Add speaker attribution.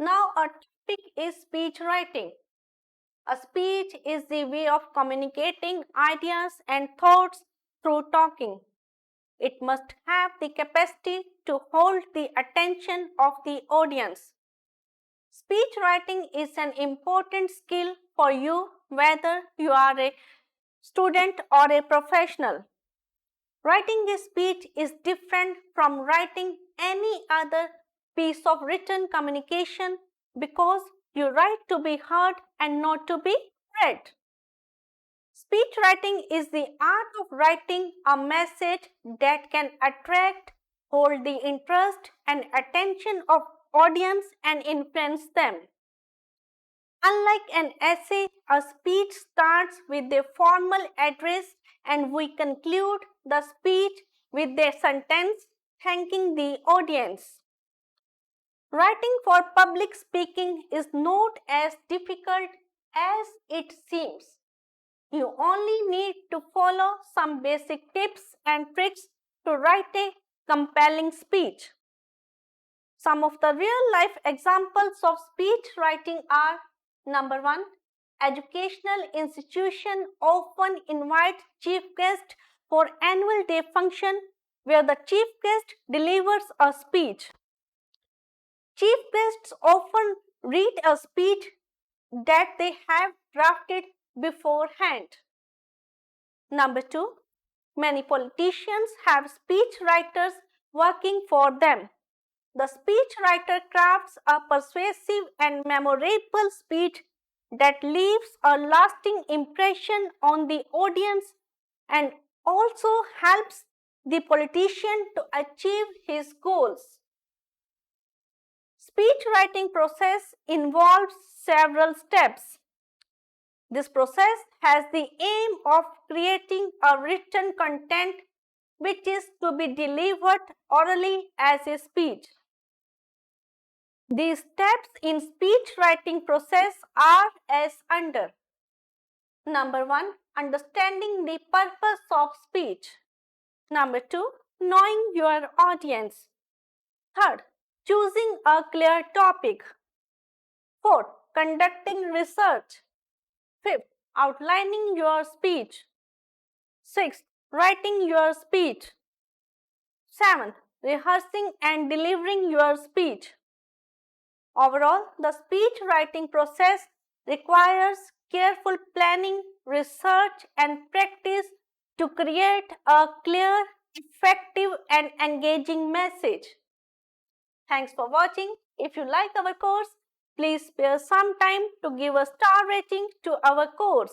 Speaker 1: Now our topic is speech writing. A speech is the way of communicating ideas and thoughts through talking. It must have the capacity to hold the attention of the audience. Speech writing is an important skill for you whether you are a student or a professional. Writing a speech is different from writing any other piece of written communication because you write to be heard and not to be read. Speech writing is the art of writing a message that can attract, hold the interest and attention of audience and influence them. Unlike an essay, a speech starts with a formal address and we conclude the speech with a sentence thanking the audience. Writing for public speaking is not as difficult as it seems. You only need to follow some basic tips and tricks to write a compelling speech. Some of the real life examples of speech writing are: number 1, educational institutions often invite chief guests for annual day function where the chief guest delivers a speech. Chief guests often read a speech that they have drafted beforehand. Number 2, many politicians have speech writers working for them. The speech writer crafts a persuasive and memorable speech that leaves a lasting impression on the audience and also helps the politician to achieve his goals. Speech writing process involves several steps. This process has the aim of creating a written content which is to be delivered orally as a speech. These steps in speech writing process are as under. Number 1, understanding the purpose of speech. Number 2, knowing your audience. Third, choosing a clear topic. Fourth, conducting research. Fifth, outlining your speech. Sixth, writing your speech. Seventh, rehearsing and delivering your speech. Overall, the speech writing process requires careful planning, research and practice to create a clear, effective and engaging message. Thanks for watching. If you like our course, please spare some time to give a star rating to our course.